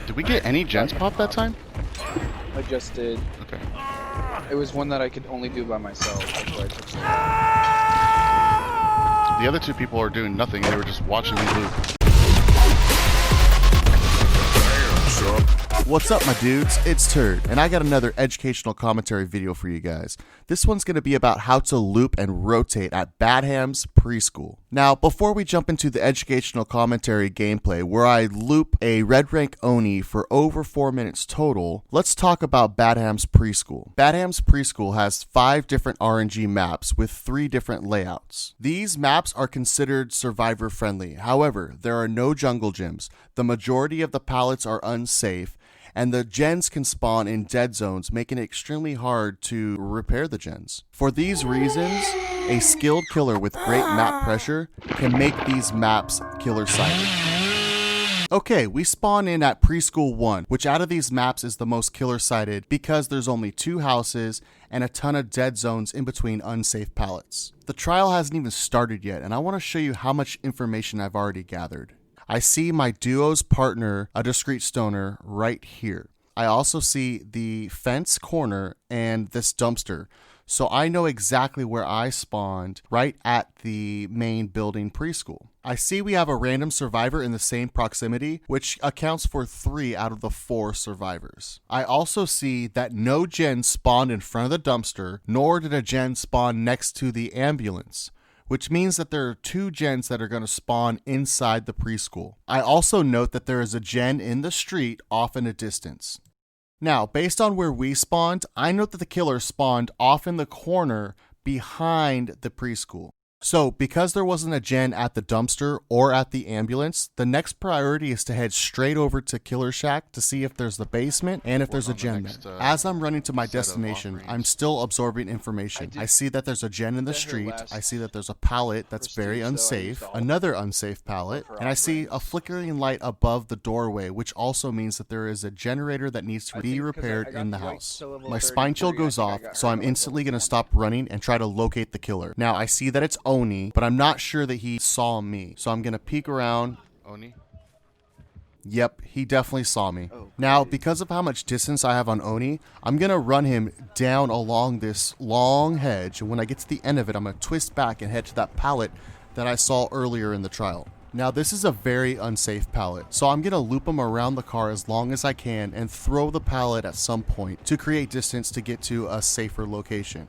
Did we get any gens pop that time? I just did. Okay. It was one that I could only do by myself. That's why I took so long. The other two people are doing nothing. They were just watching me loop. What's up, my dudes? It's Turd, and I got another educational commentary video for you guys. This one's going to be about how to loop and rotate at Badham's Preschool. Now, before we jump into the educational commentary gameplay where I loop a Red Rank Oni for over 4 minutes total, let's talk about Badham's Preschool. Badham's Preschool has 5 different RNG maps with 3 different layouts. These maps are considered survivor friendly. However, there are no jungle gyms. The majority of the pallets are unsafe, and the gens can spawn in dead zones, making it extremely hard to repair the gens. For these reasons, a skilled killer with great map pressure can make these maps killer-sided. Okay, we spawn in at Preschool 1, which out of these maps is the most killer-sided because there's only 2 houses and a ton of dead zones in between unsafe pallets. The trial hasn't even started yet, and I want to show you how much information I've already gathered. I see my duo's partner, a discreet stoner, right here. I also see the fence corner and this dumpster. So I know exactly where I spawned, right at the main building preschool. I see we have a random survivor in the same proximity, which accounts for 3 out of the 4 survivors. I also see that no gen spawned in front of the dumpster, nor did a gen spawn next to the ambulance, which means that there are 2 gens that are going to spawn inside the preschool. I also note that there is a gen in the street off in a distance. Now, based on where we spawned, I note that the killer spawned off in the corner behind the preschool. So, because there wasn't a gen at the dumpster or at the ambulance, the next priority is to head straight over to Killer Shack to see if there's the basement and if there's a gen there. As I'm running to my destination, I'm still absorbing information. I see that there's a gen in the street, I see that there's a pallet that's very unsafe, another unsafe pallet, and I see a flickering light above the doorway, which also means that there is a generator that needs to be repaired in the house. My spine chill goes off, so I'm instantly going to stop running and try to locate the killer. Now, I see that it's Oni, but I'm not sure that he saw me. So I'm going to peek around. Oni? Yep, he definitely saw me. Now, because of how much distance I have on Oni, I'm going to run him down along this long hedge. And when I get to the end of it, I'm going to twist back and head to that pallet that I saw earlier in the trial. Now, this is a very unsafe pallet, so I'm going to loop him around the car as long as I can and throw the pallet at some point to create distance to get to a safer location.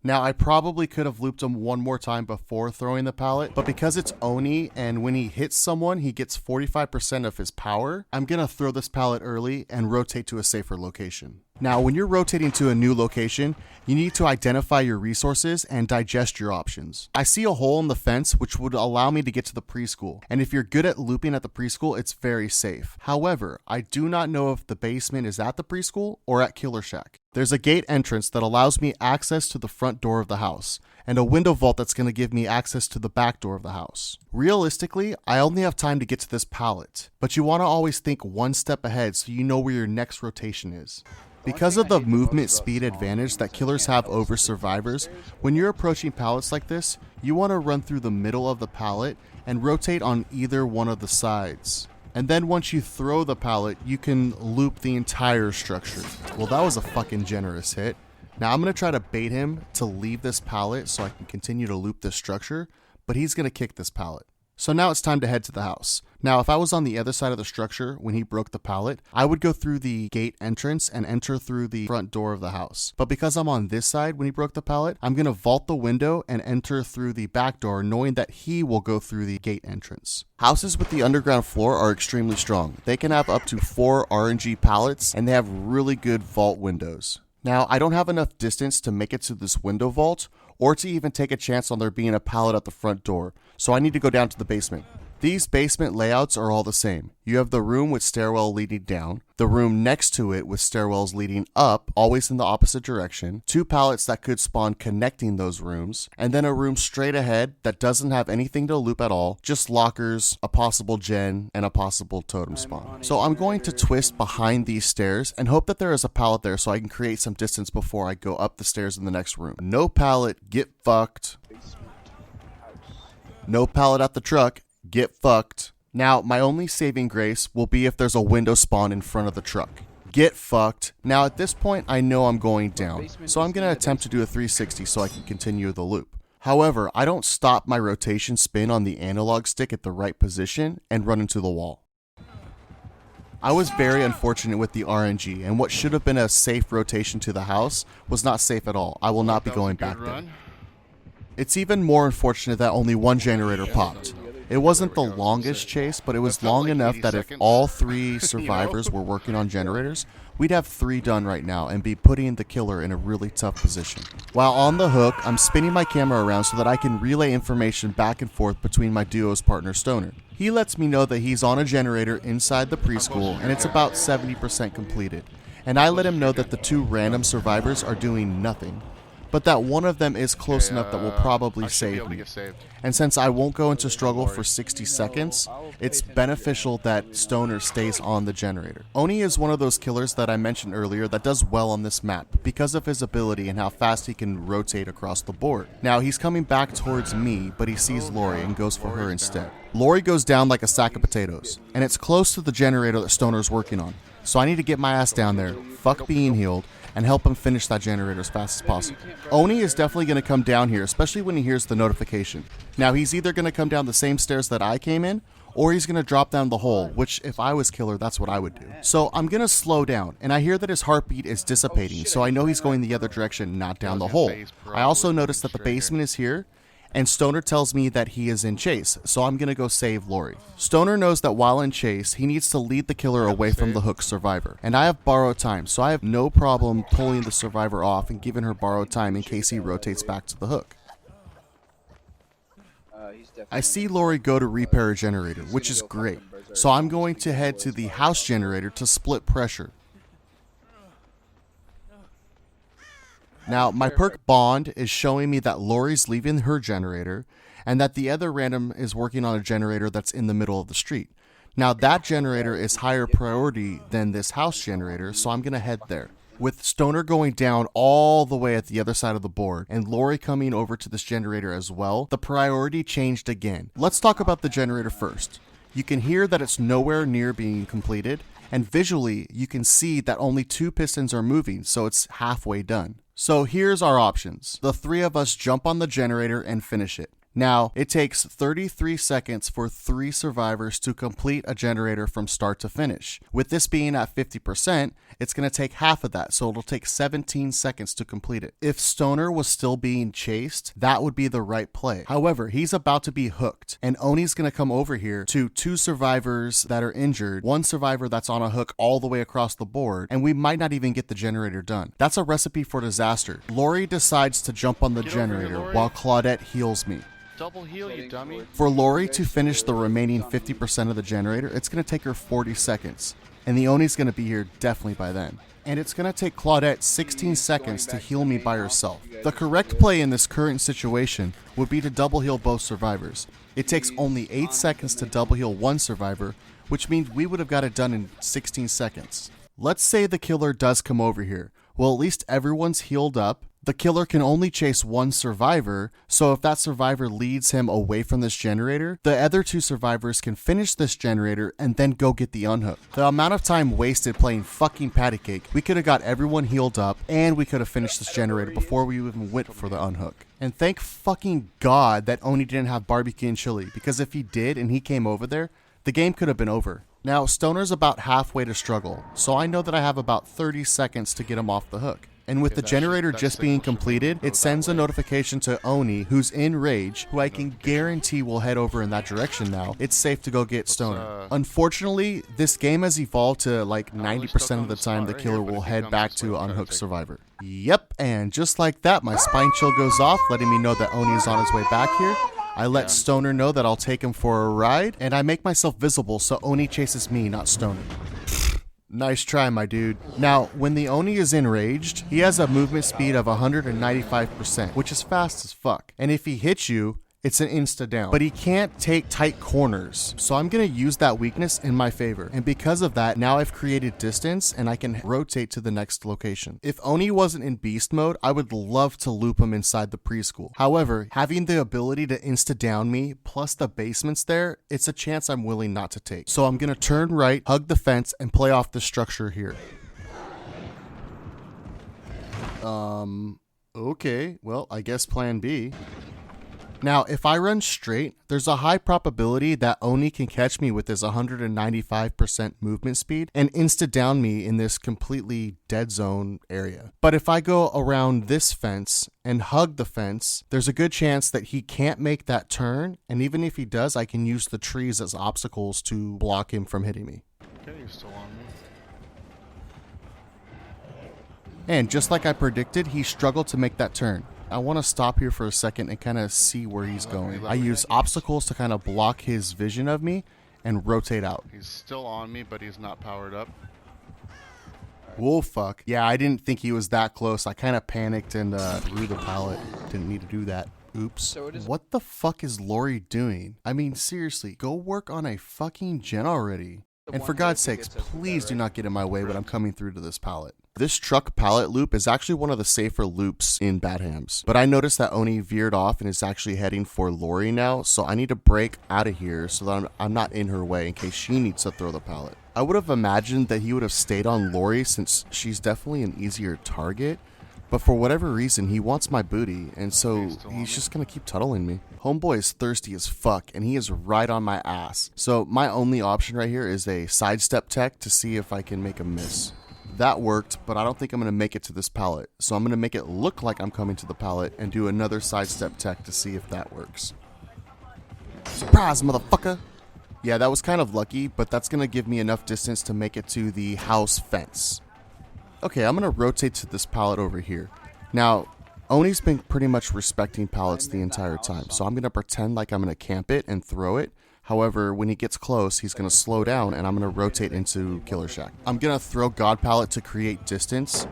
Now, I probably could have looped him one more time before throwing the pallet, but because it's Oni and when he hits someone, he gets 45% of his power, I'm going to throw this pallet early and rotate to a safer location. Now, when you're rotating to a new location, you need to identify your resources and digest your options. I see a hole in the fence which would allow me to get to the preschool, and if you're good at looping at the preschool, it's very safe. However, I do not know if the basement is at the preschool or at Killer Shack. There's a gate entrance that allows me access to the front door of the house, and a window vault that's going to give me access to the back door of the house. Realistically, I only have time to get to this pallet, but you want to always think one step ahead so you know where your next rotation is. Because of the movement speed advantage that killers have over survivors, when you're approaching pallets like this, you want to run through the middle of the pallet and rotate on either one of the sides. And then once you throw the pallet, you can loop the entire structure. Well, that was a fucking generous hit. Now I'm going to try to bait him to leave this pallet so I can continue to loop this structure, but he's going to kick this pallet. So now it's time to head to the house. Now, if I was on the other side of the structure when he broke the pallet, I would go through the gate entrance and enter through the front door of the house. But because I'm on this side when he broke the pallet, I'm going to vault the window and enter through the back door, knowing that he will go through the gate entrance. Houses with the underground floor are extremely strong. They can have up to 4 RNG pallets, and they have really good vault windows. Now, I don't have enough distance to make it to this window vault, or to even take a chance on there being a pallet at the front door, so I need to go down to the basement. These basement layouts are all the same. You have the room with stairwell leading down, the room next to it with stairwells leading up, always in the opposite direction, 2 pallets that could spawn connecting those rooms, and then a room straight ahead that doesn't have anything to loop at all, just lockers, a possible gen, and a possible totem spawn. So I'm going to twist behind these stairs and hope that there is a pallet there so I can create some distance before I go up the stairs in the next room. No pallet, get fucked. No pallet at the truck, get fucked. Now, my only saving grace will be if there's a window spawn in front of the truck. Get fucked. Now, at this point, I know I'm going down, so I'm going to attempt to do a 360 so I can continue the loop. However, I don't stop my rotation spin on the analog stick at the right position and run into the wall. I was very unfortunate with the RNG, and what should have been a safe rotation to the house was not safe at all. I will not be going back there. It's even more unfortunate that only one generator popped. It wasn't the longest chase, but it was long enough that if all 3 survivors were working on generators, we'd have 3 done right now and be putting the killer in a really tough position. While on the hook, I'm spinning my camera around so that I can relay information back and forth between my duo's partner Stoner. He lets me know that he's on a generator inside the preschool and it's about 70% completed. And I let him know that the 2 random survivors are doing nothing, but that one of them is close enough that will probably save me. And since I won't go into struggle for 60 seconds, it's beneficial that Stoner stays on the generator. Oni is one of those killers that I mentioned earlier that does well on this map because of his ability and how fast he can rotate across the board. Now he's coming back towards me, but he sees Lori and goes for her instead. Lori goes down like a sack of potatoes, and it's close to the generator that Stoner's working on. So I need to get my ass down there, fuck being healed, and help him finish that generator as fast as possible. Oni is definitely going to come down here, especially when he hears the notification. Now he's either going to come down the same stairs that I came in, or he's going to drop down the hole, which if I was killer, that's what I would do. So I'm going to slow down, and I hear that his heartbeat is dissipating, so I know he's going the other direction, not down the hole. I also noticed that the basement is here, and Stoner tells me that he is in chase, so I'm gonna go save Lori. Stoner knows that while in chase, he needs to lead the killer away from the hook survivor, and I have borrowed time, so I have no problem pulling the survivor off and giving her borrowed time in case he rotates back to the hook. I see Lori go to repair a generator, which is great, so I'm going to head to the house generator to split pressure. Now, my perk Bond is showing me that Lori's leaving her generator and that the other random is working on a generator that's in the middle of the street. Now, that generator is higher priority than this house generator, so I'm going to head there. With Stoner going down all the way at the other side of the board and Lori coming over to this generator as well, the priority changed again. Let's talk about the generator first. You can hear that it's nowhere near being completed, and visually you can see that only 2 pistons are moving, so it's halfway done. So here's our options. The 3 of us jump on the generator and finish it. Now, it takes 33 seconds for 3 survivors to complete a generator from start to finish. With this being at 50%, it's going to take half of that, so it'll take 17 seconds to complete it. If Stoner was still being chased, that would be the right play. However, he's about to be hooked, and Oni's going to come over here to 2 survivors that are injured, 1 survivor that's on a hook all the way across the board, and we might not even get the generator done. That's a recipe for disaster. Lori decides to jump on the generator while Claudette heals me. Double heal, you dummy. For Lori to finish the remaining 50% of the generator, it's going to take her 40 seconds. And the Oni's going to be here definitely by then. And it's going to take Claudette 16 seconds to heal me by herself. The correct play in this current situation would be to double heal both survivors. It takes only 8 seconds to double heal 1 survivor, which means we would have got it done in 16 seconds. Let's say the killer does come over here. Well, at least everyone's healed up. The killer can only chase 1 survivor, so if that survivor leads him away from this generator, the other 2 survivors can finish this generator and then go get the unhook. The amount of time wasted playing fucking patty cake, we could have got everyone healed up and we could have finished this generator before we even went for the unhook. And thank fucking God that Oni didn't have barbecue and chili, because if he did and he came over there, the game could have been over. Now, Stoner's about halfway to struggle, so I know that I have about 30 seconds to get him off the hook. And with the generator just being completed, it sends a notification to Oni, who's in rage, who I can guarantee will head over in that direction now. It's safe to go get Stoner. Unfortunately, this game has evolved to like 90% of the time the killer will head back to unhook survivor. Yep, and just like that, my spine chill goes off, letting me know that Oni is on his way back here. I let Stoner know that I'll take him for a ride, and I make myself visible so Oni chases me, not Stoner. Nice try, my dude. Now, when the Oni is enraged, he has a movement speed of 195%, which is fast as fuck. And if he hits you, it's an insta down. But he can't take tight corners. So I'm going to use that weakness in my favor. And because of that, now I've created distance and I can rotate to the next location. If Oni wasn't in beast mode, I would love to loop him inside the preschool. However, having the ability to insta down me plus the basements there, it's a chance I'm willing not to take. So I'm going to turn right, hug the fence, and play off the structure here. Okay, well, I guess plan B. Now, if I run straight, there's a high probability that Oni can catch me with his 195% movement speed and insta down me in this completely dead zone area. But if I go around this fence and hug the fence, there's a good chance that he can't make that turn, and even if he does, I can use the trees as obstacles to block him from hitting me. Okay, you're still on me. And just like I predicted, he struggled to make that turn. I want to stop here for a second and kind of see where he's going. I use obstacles to kind of block his vision of me and rotate out. He's still on me, but he's not powered up. Whoa, fuck. Yeah, I didn't think he was that close. I kind of panicked and threw the pallet. Didn't need to do that. Oops. So What the fuck is Lori doing? I mean, seriously, go work on a fucking gen already. And for God's sakes, please do not get in my way when I'm coming through to this pallet. This truck pallet loop is actually one of the safer loops in Badham's, but I noticed that Oni veered off and is actually heading for Lori now, so I need to break out of here so that I'm not in her way in case she needs to throw the pallet. I would have imagined that he would have stayed on Lori since she's definitely an easier target, but for whatever reason, he wants my booty, and so he's just gonna keep tuttling me. Homeboy is thirsty as fuck, and he is right on my ass. So my only option right here is a sidestep tech to see if I can make a miss. That worked, but I don't think I'm gonna make it to this pallet. So I'm gonna make it look like I'm coming to the pallet and do another sidestep tech to see if that works. Surprise, motherfucker! Yeah, that was kind of lucky, but that's gonna give me enough distance to make it to the house fence. Okay, I'm gonna rotate to this pallet over here. Now, Oni's been pretty much respecting pallets the entire time, so I'm gonna pretend like I'm gonna camp it and throw it. However, when he gets close, he's gonna slow down and I'm gonna rotate into Killer Shack. I'm gonna throw God Pallet to create distance,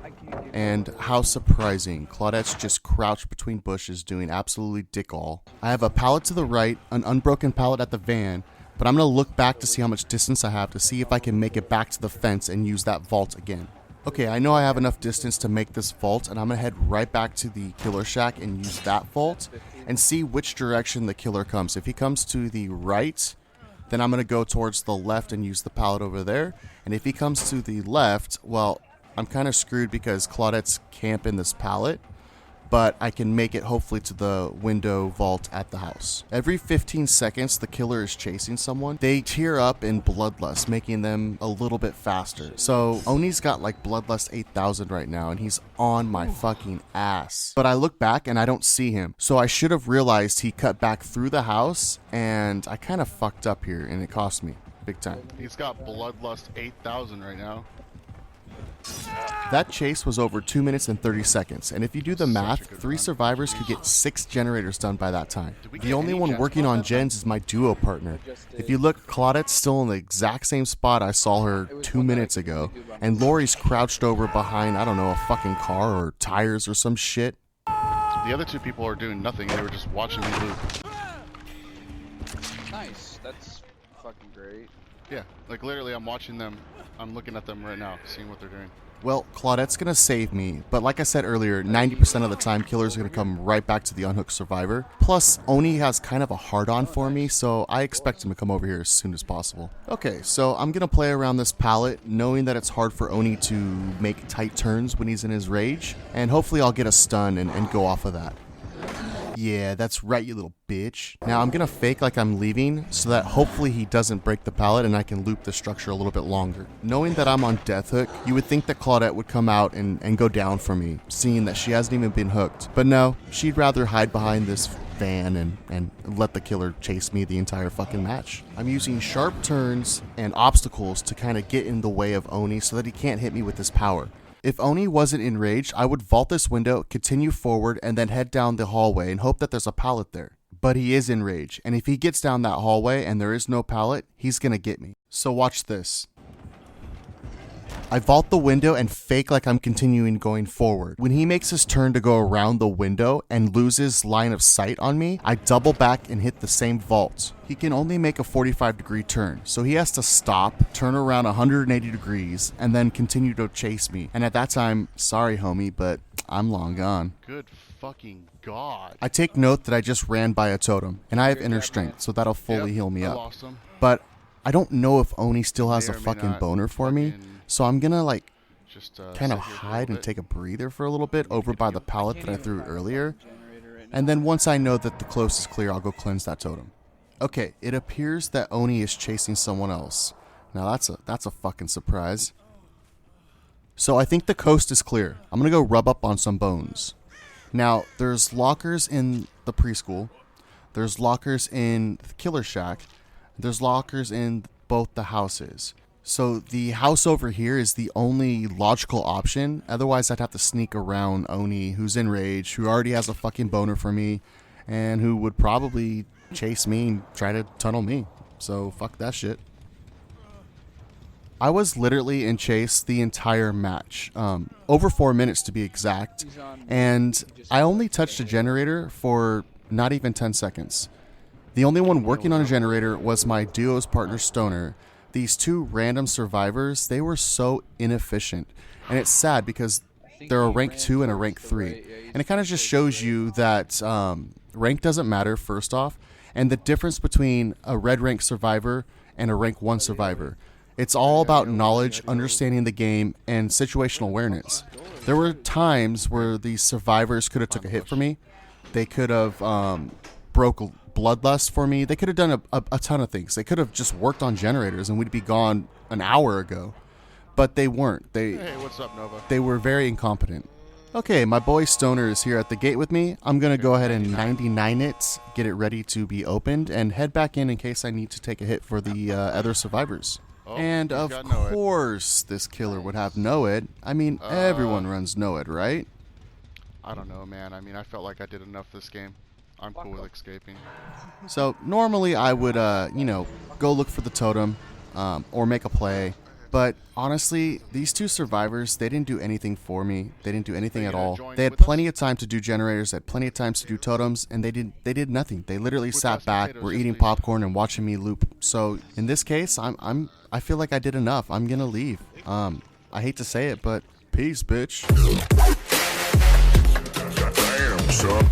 and how surprising, Claudette's just crouched between bushes doing absolutely dick all. I have a pallet to the right, an unbroken pallet at the van, but I'm gonna look back to see how much distance I have to see if I can make it back to the fence and use that vault again. Okay, I know I have enough distance to make this vault, and I'm gonna head right back to the Killer Shack and use that vault and see which direction the killer comes. If he comes to the right, then I'm gonna go towards the left and use the pallet over there. And if he comes to the left, well, I'm kind of screwed because Claudette's camp in this pallet, but I can make it hopefully to the window vault at the house. Every 15 seconds, the killer is chasing someone. They tear up in Bloodlust, making them a little bit faster. So Oni's got like Bloodlust 8000 right now, and he's on my fucking ass. But I look back and I don't see him. So I should have realized he cut back through the house, and I kind of fucked up here, and it cost me big time. He's got Bloodlust 8000 right now. That chase was over 2 minutes and 30 seconds, and if you do the math, 3 survivors could get 6 generators done by that time. The only one working on gens is my duo partner. If you look, Claudette's still in the exact same spot I saw her 2 minutes ago, and Lori's crouched over behind, I don't know, a fucking car or tires or some shit. The other 2 people are doing nothing, they were just watching me loop. Nice, that's fucking great. Yeah, like literally I'm watching them, I'm looking at them right now, seeing what they're doing. Well, Claudette's gonna save me, but like I said earlier, 90% of the time, killers are gonna come right back to the unhooked survivor. Plus, Oni has kind of a hard-on for me, so I expect him to come over here as soon as possible. Okay, so I'm gonna play around this pallet, knowing that it's hard for Oni to make tight turns when he's in his rage, and hopefully I'll get a stun and go off of that. Yeah, that's right, you little bitch. Now I'm gonna fake like I'm leaving so that hopefully he doesn't break the pallet and I can loop the structure a little bit longer. Knowing that I'm on death hook, you would think that Claudette would come out and go down for me, seeing that she hasn't even been hooked. But no, she'd rather hide behind this van and let the killer chase me the entire fucking match. I'm using sharp turns and obstacles to kind of get in the way of Oni so that he can't hit me with his power. If Oni wasn't enraged, I would vault this window, continue forward, and then head down the hallway and hope that there's a pallet there. But he is enraged, and if he gets down that hallway and there is no pallet, he's gonna get me. So watch this. I vault the window and fake like I'm continuing going forward. When he makes his turn to go around the window and loses line of sight on me, I double back and hit the same vault. He can only make a 45-degree turn, so he has to stop, turn around 180 degrees, and then continue to chase me. And at that time, sorry homie, but I'm long gone. Good fucking god. I take note that I just ran by a totem, and I have inner strength, so that'll fully heal me I up. lost him. But I don't know if Oni still has May a or may fucking not boner for me, fucking so I'm gonna like just kind of sit here for a hide little and bit. take a breather for a little bit over by the pallet that I threw earlier. Generator right And then once I know that the close is clear, I'll go cleanse that totem. Okay, it appears that Oni is chasing someone else. Now that's a fucking surprise. So I think the coast is clear. I'm gonna go rub up on some bones. Now, there's lockers in the preschool. There's lockers in the killer shack. There's lockers in both the houses. So the house over here is the only logical option. Otherwise, I'd have to sneak around Oni, who's enraged, who already has a fucking boner for me, and who would probably chase me and try to tunnel me. So fuck that shit. I was literally in chase the entire match, over 4 minutes to be exact, and I only touched a generator for not even 10 seconds. The only one working on a generator was my duo's partner Stoner. These two random survivors, they were so inefficient, and it's sad because they're a rank 2 and a rank 3, and it kind of just shows you that rank doesn't matter, first off, and the difference between a red rank survivor and a rank 1 survivor. It's all about knowledge, understanding the game, and situational awareness. There were times where these survivors could have took a hit for me. They could have broke bloodlust for me. They could have done a ton of things. They could have just worked on generators and we'd be gone an hour ago. But they weren't. Hey, what's up, Nova? They were very incompetent. Okay, my boy Stoner is here at the gate with me. I'm going to go ahead and 99 it, get it ready to be opened, and head back in case I need to take a hit for the other survivors. Oh, And he's of got Noed. course, this killer would have Noed. I mean, everyone runs Noed, right? I don't know, man. I mean, I felt like I did enough this game. I'm cool with escaping. So normally I would, go look for the totem or make a play. But honestly, these two survivors, they didn't do anything for me. They didn't do anything Are you at gonna all. join They had with us? plenty of time to do generators, they had plenty of times to do totems, and they did nothing. They literally With sat us back, potatoes, were yes, eating please. popcorn and watching me loop. So in this case, I feel like I did enough. I'm gonna leave. I hate to say it, but peace, bitch. Damn, son.